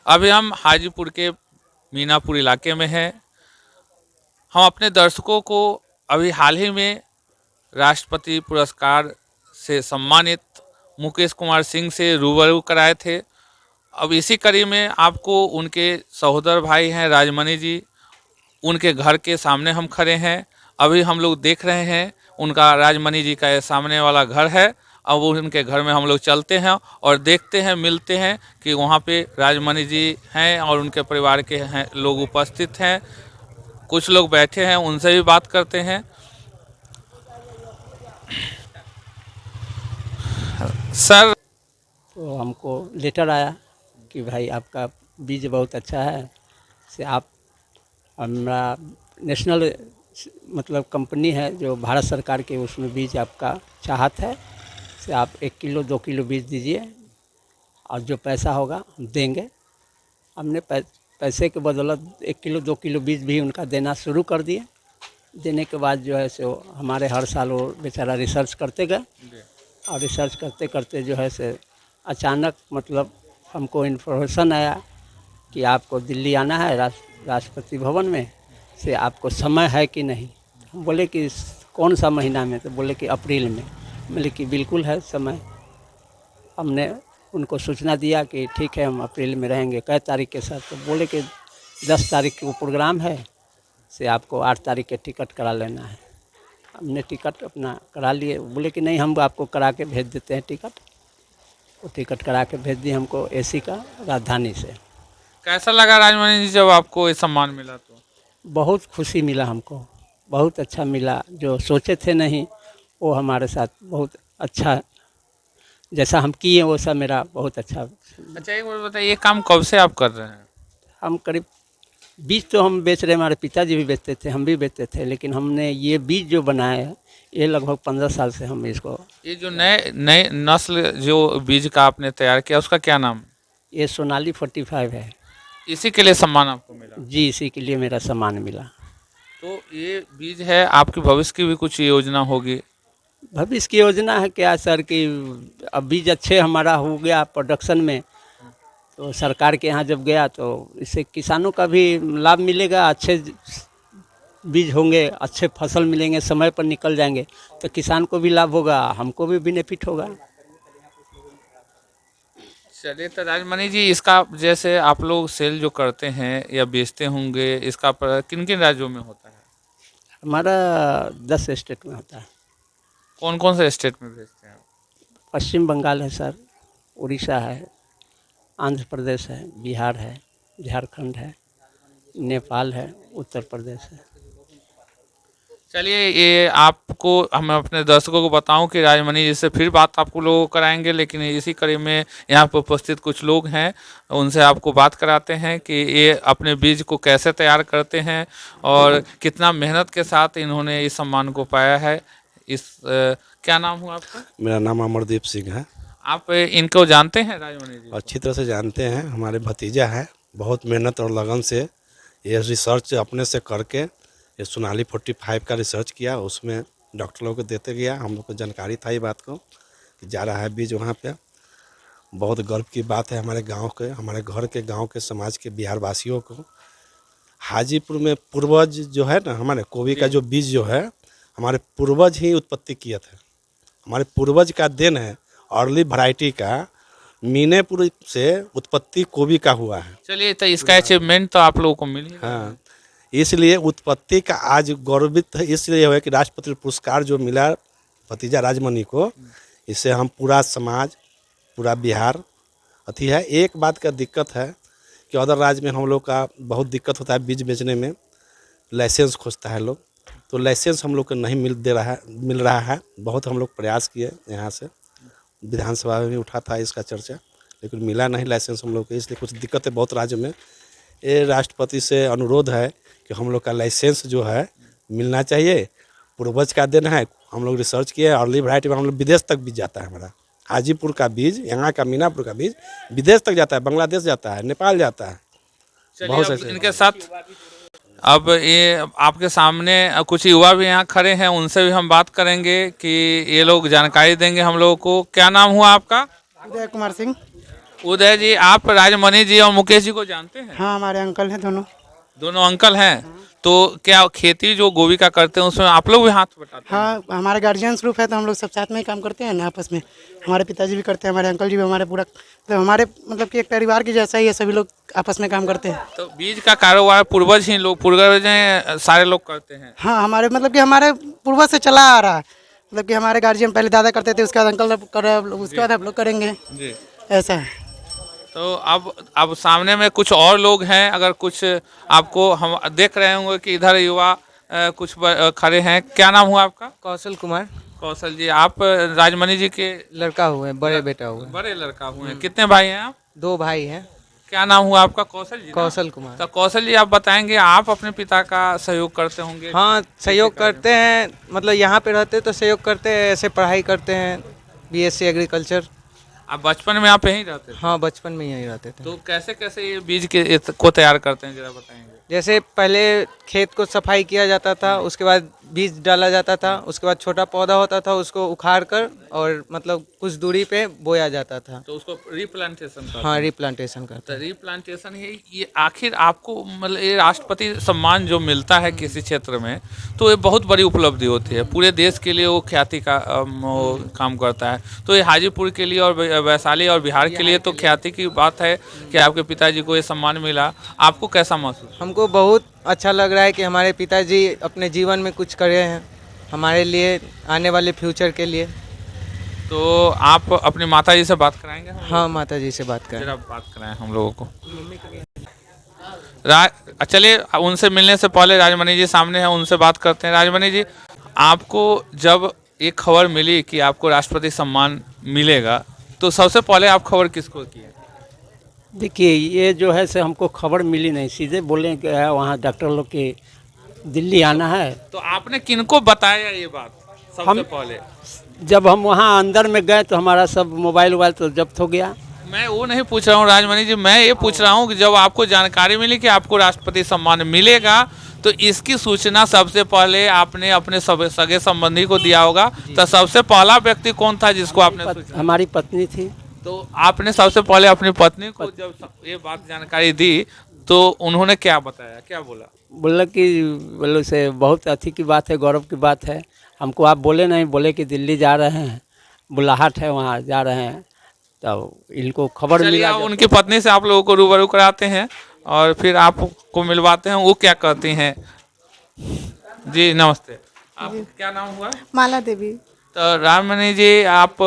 अभी हम हाजीपुर के मीनापुर इलाके में हैं। हम अपने दर्शकों को अभी हाल ही में राष्ट्रपति पुरस्कार से सम्मानित मुकेश कुमार सिंह से रूबरू कराए थे। अब इसी कड़ी में आपको उनके सहोदर भाई हैं राजमणि जी, उनके घर के सामने हम खड़े हैं। अभी हम लोग देख रहे हैं उनका राजमणि जी का ये सामने वाला घर है। अब वो उनके घर में हम लोग चलते हैं और देखते हैं, मिलते हैं कि वहाँ पे राजमणि जी हैं और उनके परिवार के हैं लोग उपस्थित हैं। कुछ लोग बैठे हैं, उनसे भी बात करते हैं। सर, तो हमको लेटर आया कि भाई आपका बीज बहुत अच्छा है, से आप हमारा नेशनल मतलब कंपनी है जो भारत सरकार के, उसमें बीज आपका चाहत है, से आप 1 किलो 2 किलो बीज दीजिए और जो पैसा होगा हम देंगे। हमने पैसे के बदौलत 1 किलो 2 किलो बीज भी उनका देना शुरू कर दिए। देने के बाद जो है सो हमारे हर साल वो बेचारा रिसर्च करते गए और रिसर्च करते करते जो है से अचानक मतलब हमको इन्फॉर्मेशन आया कि आपको दिल्ली आना है राष्ट्रपति भवन में, से आपको समय है कि नहीं। हम बोले कि कौन सा महीना में, तो बोले कि अप्रैल में। बोले कि बिल्कुल है समय। हमने उनको सूचना दिया कि ठीक है हम अप्रैल में रहेंगे, कै तारीख के साथ। तो बोले कि 10 तारीख को प्रोग्राम है, से आपको 8 तारीख के टिकट करा लेना है। हमने टिकट अपना करा लिए। बोले कि नहीं, हम आपको करा के भेज देते हैं टिकट। वो टिकट करा के भेज दिए हमको एसी का, राजधानी से। कैसा लगा राजमणि जी जब आपको ये सम्मान मिला? तो बहुत खुशी मिला हमको, बहुत अच्छा मिला। जो सोचे थे नहीं, वो हमारे साथ बहुत अच्छा, जैसा हम किए वैसा मेरा बहुत अच्छा। अच्छा, एक बात बताइए, ये काम कब से आप कर रहे हैं? हम करीब बीज तो हम बेच रहे, हमारे पिताजी भी बेचते थे, हम भी बेचते थे, लेकिन हमने ये बीज जो बनाए हैं ये लगभग 15 साल से हम इसको। ये जो नए नए नस्ल जो बीज का आपने तैयार किया, उसका क्या नाम? ये सोनाली 45 है। इसी के लिए सम्मान आपको मिला? जी, इसी के लिए मेरा सम्मान मिला। तो ये बीज है, आपके भविष्य की भी कुछ योजना होगी? भविष्य की योजना है क्या सर, कि अब बीज अच्छे हमारा हो गया प्रोडक्शन में, तो सरकार के यहाँ जब गया तो इससे किसानों का भी लाभ मिलेगा। अच्छे बीज होंगे, अच्छे फसल मिलेंगे, समय पर निकल जाएंगे, तो किसान को भी लाभ होगा, हमको भी बेनिफिट होगा। चलिए, तो राजमणि जी, इसका जैसे आप लोग सेल जो करते हैं या बेचते होंगे, इसका किन किन राज्यों में होता है? हमारा 10 स्टेट में होता है। कौन कौन से स्टेट में बेचते हैं? पश्चिम बंगाल है सर, उड़ीसा है, आंध्र प्रदेश है, बिहार है, झारखंड है, नेपाल है, उत्तर प्रदेश है। चलिए, ये आपको हम अपने दर्शकों को बताऊं कि राजमणि जी से फिर बात आपको लोग कराएंगे, लेकिन इसी कड़ी में यहाँ पर उपस्थित कुछ लोग हैं, उनसे आपको बात कराते हैं कि ये अपने बीज को कैसे तैयार करते हैं और कितना मेहनत के साथ इन्होंने इस सम्मान को पाया है। क्या नाम हुआ आपका? मेरा नाम अमरदीप सिंह है। आप इनको जानते हैं राजमणि जी को? अच्छी तरह से जानते हैं, हमारे भतीजा है। बहुत मेहनत और लगन से ये रिसर्च अपने से करके ये सोनाली 45 का रिसर्च किया, उसमें डॉक्टर लोग को देते गया। हम लोग को जानकारी था ये बात को कि जा रहा है बीज वहाँ पे। बहुत गर्व की बात है हमारे गांव के, हमारे घर के, गांव के, समाज के, बिहार वासियों को। हाजीपुर में पूर्वज जो है ना, हमारे कोबी का जो बीज जो है, हमारे पूर्वज ही उत्पत्ति किए थे। हमारे पूर्वज का देन है। अर्ली वैरायटी का मीनापुर से उत्पत्ति कोबी का हुआ है। चलिए, तो इसका अचीवमेंट तो आप लोगों को मिल ही रहा है। हाँ, इसलिए उत्पत्ति का आज गौरवित इसलिए है कि राष्ट्रपति पुरस्कार जो मिला भतीजा राजमणि को, इससे हम पूरा समाज, पूरा बिहार अति है। एक बात का दिक्कत है कि अदर राज्य में हम लोग का बहुत दिक्कत होता है बीज बेचने में, लाइसेंस खोजता है लोग, तो लाइसेंस हम लोग को नहीं मिल रहा है। बहुत हम लोग प्रयास किए, यहाँ से विधानसभा में भी उठा था इसका चर्चा, लेकिन मिला नहीं लाइसेंस हम लोग को। इसलिए कुछ दिक्कत है बहुत राज्य में। ये राष्ट्रपति से अनुरोध है कि हम लोग का लाइसेंस जो है मिलना चाहिए। पूर्वज का देन है, हम लोग रिसर्च किए, अर्ली वैरायटी में हम लोग विदेश तक बीज जाता है। हमारा हाजीपुर का बीज, यहाँ का मीनापुर का बीज विदेश तक जाता है, बांग्लादेश जाता है, नेपाल जाता है। बहुत से इनके साथ अब ये आपके सामने कुछ युवा भी यहाँ खड़े हैं, उनसे भी हम बात करेंगे कि ये लोग जानकारी देंगे हम लोगों को। क्या नाम हुआ आपका? उदय कुमार सिंह। उदय जी, आप राजमणि जी और मुकेश जी को जानते हैं? हाँ, हमारे अंकल हैं दोनों। दोनों अंकल हैं। तो क्या खेती जो गोभी का करते हैं उसमें आप लोग भी हाथ बटाते हैं? हाँ, हमारे गार्जियंस ग्रुप है तो हम लोग सब साथ में ही काम करते हैं ना आपस में। हमारे पिताजी भी करते हैं, हमारे अंकल जी भी, हमारे पूरा तो हमारे मतलब कि एक परिवार की जैसा ही है, सभी लोग आपस में काम करते हैं। तो बीज का कारोबार पूर्वज हैं, सारे लोग करते हैं। हाँ, हमारे मतलब कि हमारे पूर्वज से चला आ रहा है। मतलब कि हमारे गार्जियन पहले दादा करते थे, उसके बाद अंकल कर रहे हैं, उसके बाद हम लोग करेंगे, जी। ऐसा है। तो अब सामने में कुछ और लोग हैं, अगर कुछ आपको हम देख रहे होंगे कि इधर युवा कुछ खड़े हैं। क्या नाम हुआ आपका? कौशल कुमार। कौशल जी, आप राजमणि जी के लड़का हुए, बड़े बेटा हुए। बड़े लड़का हुए हैं। कितने भाई हैं आप? 2 भाई हैं। क्या नाम हुआ आपका? कौशल जी ना? कौशल कुमार। तो कौशल जी, आप बताएंगे, आप अपने पिता का सहयोग करते होंगे? हाँ, सहयोग करते हैं, मतलब यहाँ पे रहते तो सहयोग करते हैं, ऐसे पढ़ाई करते हैं, बीएससी एग्रीकल्चर। आप बचपन में आप यहीं रहते थे? हाँ, बचपन में यहीं रहते थे। तो कैसे कैसे ये बीज को तैयार करते हैं, जरा बताएंगे? जैसे पहले खेत को सफाई किया जाता था, उसके बाद बीज डाला जाता था, उसके बाद छोटा पौधा होता था, उसको उखाड़ कर और मतलब कुछ दूरी पे बोया जाता था। तो उसको रिप्लांटेशन करते हाँ, हैं। रिप्लांटेशन करते तो रिप्लांटेशन ही ये आखिर आपको मतलब ये राष्ट्रपति सम्मान जो मिलता है किसी क्षेत्र में, तो ये बहुत बड़ी उपलब्धि होती है। पूरे देश के लिए वो ख्याति का वो काम करता है। तो ये हाजीपुर के लिए और वैशाली और बिहार के लिए तो ख्याति की बात है कि आपके पिताजी को ये सम्मान मिला। आपको कैसा महसूस? हमको बहुत अच्छा लग रहा है कि हमारे पिताजी अपने जीवन में कुछ करे हैं हमारे लिए, आने वाले फ्यूचर के लिए। तो आप अपनी माता जी से बात कराएंगे? हाँ, माता जी से बात करें। जरा बात कराएं हम लोगों को। चलिए, उनसे मिलने से पहले राजमणि जी सामने हैं, उनसे बात करते हैं। राजमणि जी, आपको जब एक खबर मिली कि आपको राष्ट्रपति सम्मान मिलेगा, तो सबसे पहले आप खबर किसको किए? देखिए, ये जो है से हमको खबर मिली नहीं, सीधे बोले कि वहाँ डॉक्टर लोग के दिल्ली आना है। तो आपने किनको बताया ये बात सबसे हम- पहले? जब हम वहाँ अंदर में गए तो हमारा सब मोबाइल वोबाइल तो जब्त हो गया। मैं वो नहीं पूछ रहा हूँ राजमणि जी, मैं ये पूछ रहा हूँ कि जब आपको जानकारी मिली कि आपको राष्ट्रपति सम्मान मिलेगा, तो इसकी सूचना सबसे पहले आपने अपने सगे संबंधी को दिया होगा। तो सबसे पहला व्यक्ति कौन था जिसको आपने सूचना? हमारी पत्नी थी। तो आपने सबसे पहले अपनी पत्नी को जब ये बात जानकारी दी, तो उन्होंने क्या बताया, क्या बोला? बोला कि बोलो से बहुत अथी की बात है, गौरव की बात है। हमको आप बोले नहीं, बोले कि दिल्ली जा रहे हैं, बुलाहट है वहाँ जा रहे हैं। तो इनको खबर चलिए, मिला आप जब- उनकी पत्नी से आप लोगों को रूबरू कराते हैं और फिर आपको मिलवाते हैं, वो क्या कहती हैं। जी नमस्ते, आप क्या नाम हुआ? माला देवी। तो राममणि जी, आप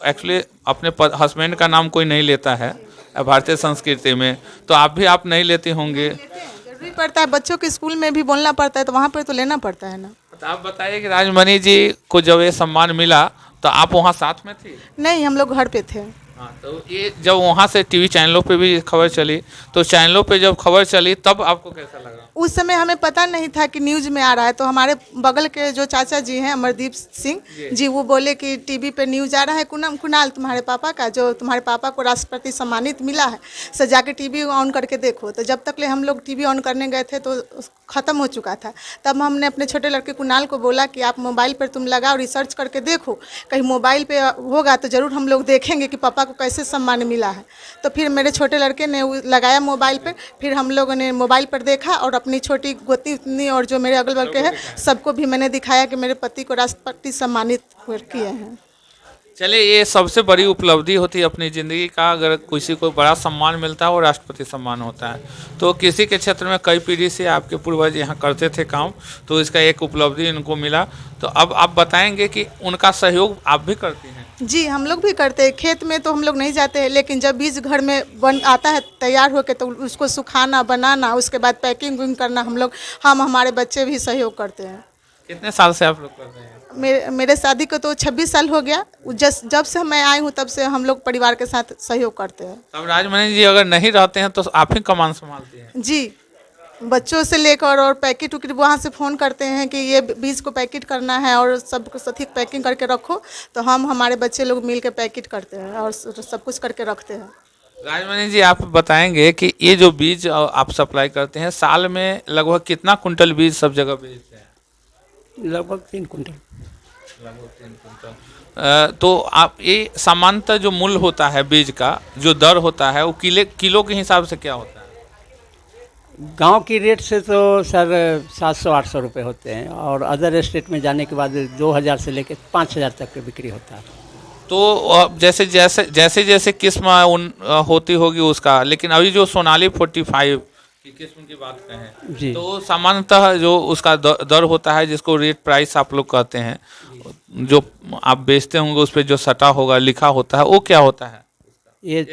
एक्चुअली अपने हस्बैंड का नाम कोई नहीं लेता है भारतीय संस्कृति में, तो आप नहीं लेती होंगे। जरूरी पड़ता है, बच्चों के स्कूल में भी बोलना पड़ता है, तो वहाँ पर तो लेना पड़ता है ना। तो आप बताइए कि राजमणि जी को जब ये सम्मान मिला, तो आप वहाँ साथ में थी? नहीं, हम लोग घर पे थे। हाँ, तो ये जब वहाँ से टीवी चैनलों पे भी खबर चली, तो चैनलों पे जब खबर चली तब आपको कैसा लगा? उस समय हमें पता नहीं था कि न्यूज़ में आ रहा है, तो हमारे बगल के जो चाचा जी हैं अमरदीप सिंह जी, वो बोले कि टीवी पे न्यूज़ आ रहा है कुणाल तुम्हारे पापा का, जो तुम्हारे पापा को राष्ट्रपति सम्मानित मिला है, सो जाके टीवी ऑन करके देखो। तो जब तक ले हम लोग टीवी ऑन करने गए थे तो ख़त्म हो चुका था। तब हमने अपने छोटे लड़के कुणाल को बोला कि आप मोबाइल पर तुम लगाओ, रिसर्च करके देखो, कहीं मोबाइल पे होगा तो ज़रूर हम लोग देखेंगे कि पापा को कैसे सम्मान मिला है। तो फिर मेरे छोटे लड़के ने लगाया मोबाइल पर, फिर हम लोगों ने मोबाइल पर देखा और अपनी छोटी गोती उतनी और जो मेरे अगल बगल के हैं सबको भी मैंने दिखाया कि मेरे पति को राष्ट्रपति सम्मानित किए हैं। चलिए, ये सबसे बड़ी उपलब्धि होती है अपनी ज़िंदगी का। अगर किसी को बड़ा सम्मान मिलता है वो राष्ट्रपति सम्मान होता है। तो किसी के क्षेत्र में कई पीढ़ी से आपके पूर्वज यहाँ करते थे काम, तो इसका एक उपलब्धि इनको मिला। तो अब आप बताएंगे कि उनका सहयोग आप भी करती हैं? जी, हम लोग भी करते हैं। खेत में तो हम लोग नहीं जाते हैं, लेकिन जब बीज घर में बन आता है तैयार होकर, तो उसको सुखाना, बनाना, उसके बाद पैकिंग करना हम हमारे बच्चे भी सहयोग करते हैं। कितने साल से आप लोग कर रहे हैं? मेरे शादी को तो 26 साल हो गया। जब से मैं आई हूँ तब से हम लोग परिवार के साथ सहयोग करते हैं। अब राजमणि जी अगर नहीं रहते हैं तो आप ही कमान संभालती हैं? जी, बच्चों से लेकर और पैकेट उकेट वहाँ से फ़ोन करते हैं कि ये बीज को पैकेट करना है और सब सही पैकिंग करके रखो, तो हमारे बच्चे लोग मिल के पैकेट करते हैं और सब कुछ करके रखते हैं। राजमणि जी, आप बताएंगे कि ये जो बीज आप सप्लाई करते हैं, साल में लगभग कितना कुंटल बीज सब जगह बेचते हैं? लगभग 3 कुंटल। लगभग 3 कुंटल। तो आप ये सामान्यतः जो मूल्य होता है बीज का, जो दर होता है, वो किलो के हिसाब से क्या होता है? गांव की रेट से तो सर 700-800 रुपये होते हैं, और अदर स्टेट में जाने के बाद 2000 से लेकर 5000 तक की बिक्री होता है। तो जैसे जैसे जैसे जैसे किस्म होती होगी उसका, लेकिन अभी जो सोनाली 45 की किस्म की बात करें जी। तो सामान्यतः जो उसका दर होता है, जिसको रेट प्राइस आप लोग कहते हैं, जो आप बेचते होंगे उस पर जो सटा होगा, लिखा होता है, वो क्या होता है? ये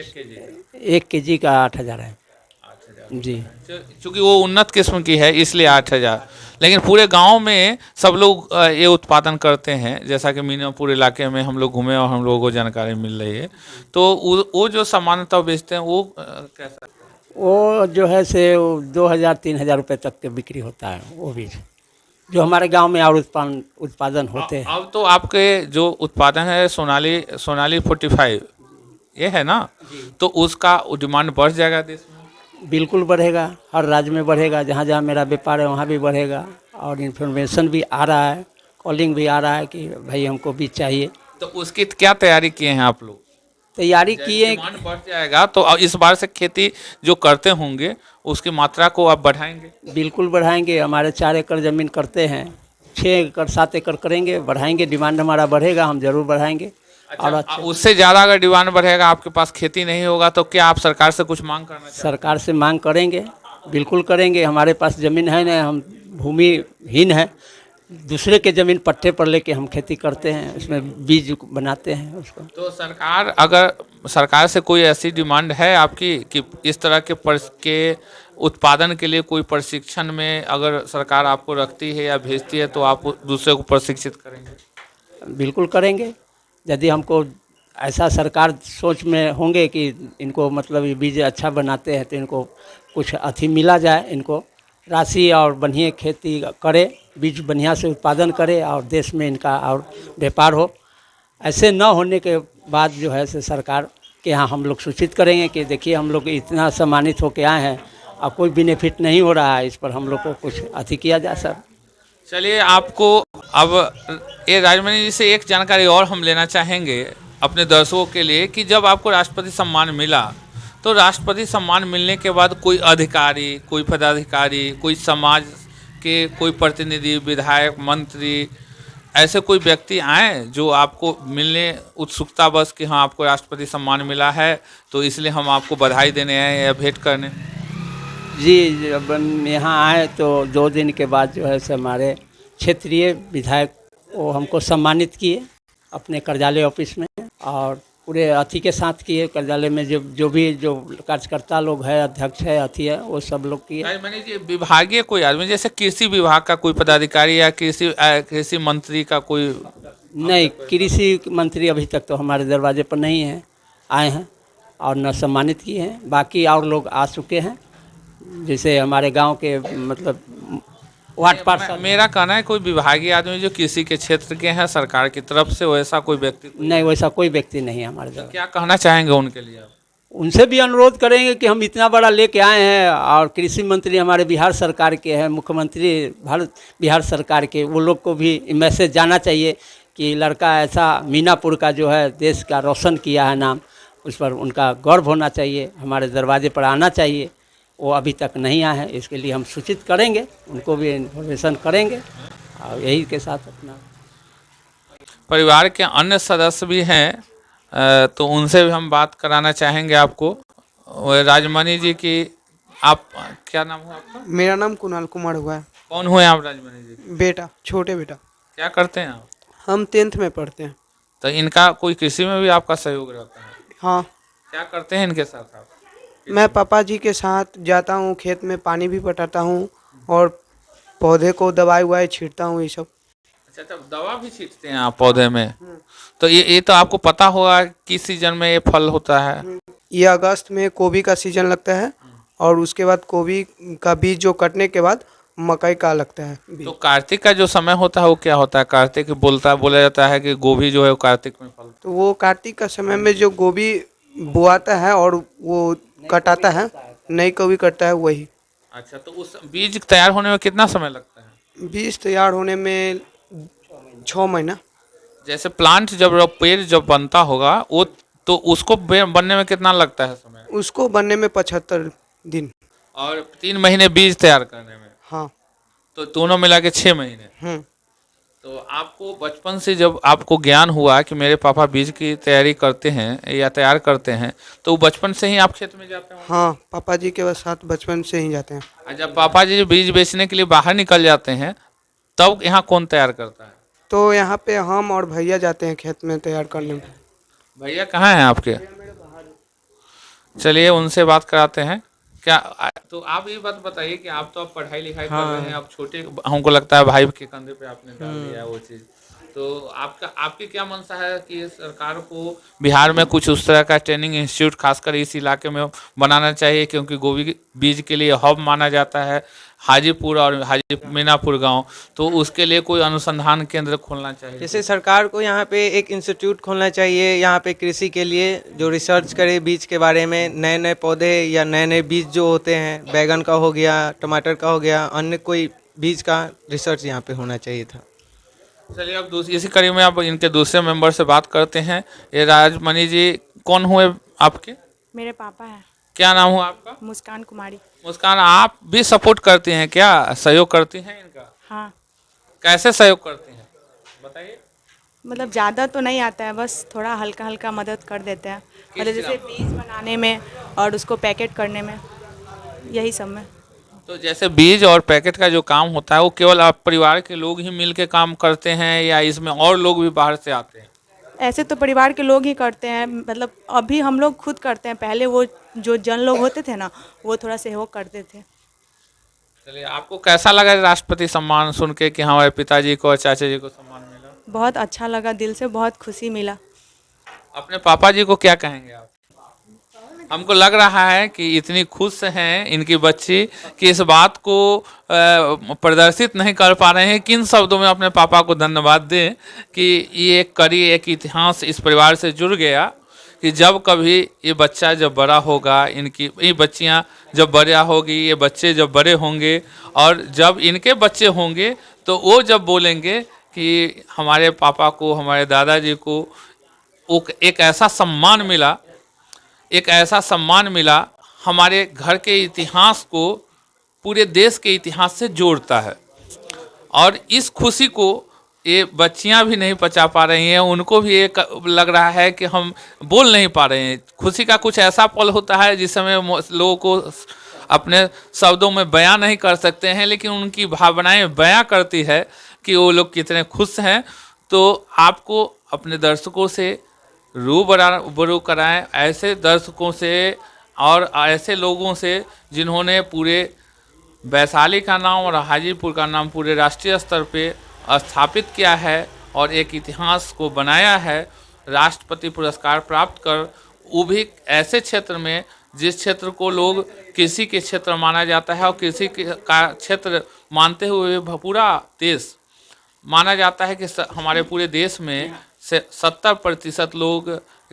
1 केजी का 8000 है जी। चूँकि वो उन्नत किस्म की है इसलिए 8000। लेकिन पूरे गांव में सब लोग ये उत्पादन करते हैं, जैसा कि मीनापुर इलाके में हम लोग घूमे और हम लोगों को जानकारी मिल रही है। तो वो जो सामान्यतः बेचते हैं वो कैसा? वो जो है से 2000-3000 रुपये तक के बिक्री होता है वो बीज, जो हमारे गांव में और उत्पादन होते हैं। अब तो आपके जो उत्पादन है सोनाली 45 ये है ना, तो उसका डिमांड बढ़ जाएगा देश में? बिल्कुल बढ़ेगा, हर राज्य में बढ़ेगा, जहाँ जहाँ मेरा व्यापार है वहाँ भी बढ़ेगा। और इन्फॉर्मेशन भी आ रहा है, कॉलिंग भी आ रहा है कि भाई हमको बीज चाहिए। तो उसकी क्या तैयारी किए हैं आप लोग? तैयारी किए, डिमांड बढ़ जाएगा तो अब इस बार से खेती जो करते होंगे उसकी मात्रा को आप बढ़ाएंगे? बिल्कुल बढ़ाएंगे। हमारे 4 एकड़ ज़मीन करते हैं, 6 एकड़ 7 एकड़ करेंगे, बढ़ाएंगे। डिमांड हमारा बढ़ेगा, हम जरूर बढ़ाएंगे। और अच्छा, उससे ज़्यादा अगर डिमांड बढ़ेगा, आपके पास खेती नहीं होगा, तो क्या आप सरकार से कुछ मांग करना चाहेंगे? सरकार से मांग करेंगे, बिल्कुल करेंगे। हमारे पास ज़मीन है ना, हम भूमिहीन है, दूसरे के ज़मीन पट्टे पर लेके हम खेती करते हैं, उसमें बीज बनाते हैं उसको। तो सरकार से कोई ऐसी डिमांड है आपकी कि इस तरह के उत्पादन के लिए कोई प्रशिक्षण में अगर सरकार आपको रखती है या भेजती है तो आप दूसरे को प्रशिक्षित करेंगे? बिल्कुल करेंगे। यदि हमको ऐसा सरकार सोच में होंगे कि इनको मतलब ये बीज अच्छा बनाते हैं तो इनको कुछ अथी मिला जाए, इनको राशि, और बढ़िया खेती करे, बीज बढ़िया से उत्पादन करे और देश में इनका और व्यापार हो। ऐसे न होने के बाद जो है से सरकार के यहाँ हम लोग सूचित करेंगे कि देखिए हम लोग इतना सम्मानित होके आए हैं और कोई बेनिफिट नहीं हो रहा है, इस पर हम लोग को कुछ अथी किया जाए सर। चलिए, आपको अब ये राजमणि जी से एक जानकारी और हम लेना चाहेंगे अपने दर्शकों के लिए कि जब आपको राष्ट्रपति सम्मान मिला, तो राष्ट्रपति सम्मान मिलने के बाद कोई अधिकारी, कोई पदाधिकारी, कोई समाज के कोई प्रतिनिधि, विधायक, मंत्री, ऐसे कोई व्यक्ति आए जो आपको मिलने उत्सुकता बस कि हाँ आपको राष्ट्रपति सम्मान मिला है तो इसलिए हम आपको बधाई देने आए या भेंट करने? जी, जब हम यहाँ आए तो 2 दिन के बाद जो है से हमारे क्षेत्रीय विधायक वो हमको सम्मानित किए अपने कार्यालय ऑफिस में, और पूरे अथी के साथ किए। कार्यालय में जो भी कार्यकर्ता लोग है, अध्यक्ष है, अथी है, वो सब लोग किए। राजमणि जी, विभागीय कोई आदमी जैसे कृषि विभाग का कोई पदाधिकारी या कृषि मंत्री का कोई? नहीं, कृषि मंत्री अभी तक तो हमारे दरवाजे पर नहीं है, आए हैं और न सम्मानित किए हैं। बाकी और लोग आ चुके हैं, जैसे हमारे गांव के मतलब वार्ड पार्षद। मेरा कहना है कोई विभागीय आदमी जो कृषि के क्षेत्र के हैं सरकार की तरफ से, वैसा कोई व्यक्ति? नहीं, वैसा कोई व्यक्ति नहीं है हमारे दरबार। क्या कहना चाहेंगे उनके लिए आप? उनसे भी अनुरोध करेंगे कि हम इतना बड़ा लेके आए हैं, और कृषि मंत्री हमारे बिहार सरकार के हैं, मुख्यमंत्री बिहार सरकार के, वो लोग को भी मैसेज जाना चाहिए कि लड़का ऐसा मीनापुर का जो है देश का रोशन किया है नाम, उस पर उनका गर्व होना चाहिए, हमारे दरवाजे पर आना चाहिए। वो अभी तक नहीं आए हैं, इसके लिए हम सूचित करेंगे, उनको भी इन्फॉर्मेशन करेंगे, और यही के साथ अपना परिवार के अन्य सदस्य भी हैं तो उनसे भी हम बात कराना चाहेंगे आपको। राजमणि जी की, आप क्या नाम हुआ आपका? मेरा नाम कुणाल कुमार हुआ है। कौन हुए आप राजमणि जी? बेटा, छोटे बेटा। क्या करते हैं आप? हम 10th में पढ़ते हैं। तो इनका कोई कृषि में भी आपका सहयोग रहता है? हाँ, क्या करते हैं इनके साथ आप? मैं पापा जी के साथ जाता हूँ, खेत में पानी भी पटाता हूँ और पौधे को दवाई ववाई छींटता हूँ, ये सब। अच्छा, तब दवा भी छींटते हैं आप पौधे में? तो ये तो आपको पता होगा किस सीजन में ये फल होता है? ये अगस्त में गोभी का सीजन लगता है, और उसके बाद गोभी का बीज जो कटने के बाद मकई का लगता है बीज। तो कार्तिक का जो समय होता है वो क्या होता है? कार्तिक बोला जाता है कि गोभी जो है वो कार्तिक में फल। तो वो कार्तिक का समय में जो गोभी बुआता है और वो कटाता है, नई गोभी कटता है वही। अच्छा, तो उस बीज तैयार होने में कितना समय लगता है? बीज तैयार होने में 6 महीना। जैसे प्लांट पेड़ जब बनता होगा वो, तो उसको बनने में कितना लगता है समय? उसको बनने में 75 दिन। और 3 महीने बीज तैयार करने में, हाँ। तो दोनों मिला के 6 महीने। हम्म। तो आपको बचपन से जब आपको ज्ञान हुआ कि मेरे पापा बीज की तैयारी करते हैं या तैयार करते हैं, तो बचपन से ही आप खेत में जाते हैं? हाँ, पापा जी के साथ बचपन से ही जाते हैं। और जब पापा जी बीज बेचने के लिए बाहर निकल जाते हैं, तब यहाँ कौन तैयार करता है? तो यहाँ पे हम और भैया जाते हैं खेत में तैयार करने में। भैया कहाँ हैं आपके? चलिए उनसे बात कराते हैं। क्या तो आप ये बात बताइए कि आप तो अब पढ़ाई लिखाई कर रहे हैं, अब छोटे, हमको लगता है भाई के कंधे पे आपने डाल दिया है वो चीज़। तो आपकी क्या मंशा है कि सरकार को बिहार में कुछ उस तरह का ट्रेनिंग इंस्टीट्यूट खासकर इस इलाके में बनाना चाहिए, क्योंकि गोभी बीज के लिए हब माना जाता है हाजीपुर और मीनापुर गांव, तो उसके लिए कोई अनुसंधान केंद्र खोलना चाहिए। जैसे सरकार को यहाँ पे एक इंस्टीट्यूट खोलना चाहिए यहाँ पे कृषि के लिए, जो रिसर्च करे बीज के बारे में, नए नए पौधे या नए नए बीज जो होते हैं, बैगन का हो गया, टमाटर का हो गया, अन्य कोई बीज का रिसर्च यहाँ पे होना चाहिए था। चलिए अब इसी कड़ी में अब इनके दूसरे मेंबर से बात करते हैं। ये राजमणि जी कौन हुए आपके? मेरे पापा हैं। क्या नाम हुआ आपका? मुस्कान कुमारी। मुस्कान, आप भी सपोर्ट करती हैं क्या, सहयोग करती हैं इनका? हाँ, कैसे सहयोग करती हैं बताइए। मतलब ज़्यादा तो नहीं आता है, बस थोड़ा हल्का हल्का मदद कर देते हैं, मतलब जैसे बीज बनाने में और उसको पैकेट करने में, यही सब में। तो जैसे बीज और पैकेट का जो काम होता है वो केवल आप परिवार के लोग ही मिल के काम करते हैं या इसमें और लोग भी बाहर से आते हैं? ऐसे तो परिवार के लोग ही करते हैं, मतलब अभी हम लोग खुद करते हैं, पहले वो जो जन लोग होते थे ना, वो थोड़ा सहयोग करते थे। चलिए, आपको कैसा लगा राष्ट्रपति सम्मान सुन के कि हमारे पिताजी को और चाचा जी को सम्मान मिला? बहुत अच्छा लगा, दिल से बहुत खुशी मिला। अपने पापा जी को क्या कहेंगे आप? हमको लग रहा है कि इतनी खुश हैं इनकी बच्ची कि इस बात को प्रदर्शित नहीं कर पा रहे हैं। किन शब्दों में अपने पापा को धन्यवाद दें कि ये एक कड़ी, एक इतिहास इस परिवार से जुड़ गया कि जब कभी ये बच्चा जब बड़ा होगा, ये बच्चियां जब बड़ा होगी, ये बच्चे जब बड़े होंगे और जब इनके बच्चे होंगे, तो वो जब बोलेंगे कि हमारे पापा को, हमारे दादाजी को एक ऐसा सम्मान मिला, एक ऐसा सम्मान मिला, हमारे घर के इतिहास को पूरे देश के इतिहास से जोड़ता है। और इस खुशी को ये बच्चियां भी नहीं पचा पा रही हैं, उनको भी एक लग रहा है कि हम बोल नहीं पा रहे हैं। खुशी का कुछ ऐसा पल होता है जिस समय लोगों को अपने शब्दों में बयां नहीं कर सकते हैं, लेकिन उनकी भावनाएं बयां करती है कि वो लोग कितने खुश हैं। तो आपको अपने दर्शकों से रूबरू कराएं, ऐसे दर्शकों से और ऐसे लोगों से जिन्होंने पूरे वैशाली का नाम और हाजीपुर का नाम पूरे राष्ट्रीय स्तर पे स्थापित किया है और एक इतिहास को बनाया है, राष्ट्रपति पुरस्कार प्राप्त कर, वो भी ऐसे क्षेत्र में जिस क्षेत्र को लोग कृषि के क्षेत्र माना जाता है और कृषि का क्षेत्र मानते हुए पूरा देश माना जाता है कि हमारे पूरे देश में से 70% लोग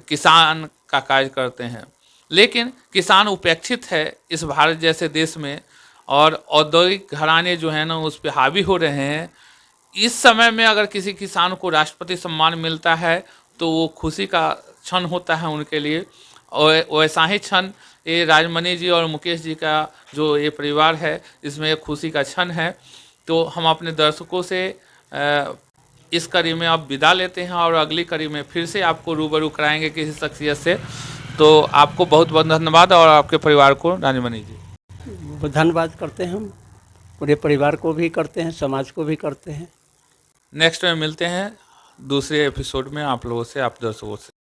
किसान का कार्य करते हैं, लेकिन किसान उपेक्षित है इस भारत जैसे देश में और औद्योगिक घराने जो है ना उस पर हावी हो रहे हैं। इस समय में अगर किसी किसान को राष्ट्रपति सम्मान मिलता है तो वो खुशी का क्षण होता है उनके लिए, और वैसा ही क्षण ये राजमणि जी और मुकेश जी का जो ये परिवार है इसमें एक खुशी का क्षण है। तो हम अपने दर्शकों से इस कड़ी में अब विदा लेते हैं और अगली कड़ी में फिर से आपको रूबरू कराएंगे किसी शख्सियत से। तो आपको बहुत बहुत धन्यवाद और आपके परिवार को राजमणि जी धन्यवाद करते हैं, हम पूरे परिवार को भी करते हैं, समाज को भी करते हैं। नेक्स्ट में मिलते हैं दूसरे एपिसोड में आप लोगों से, आप दर्शकों से।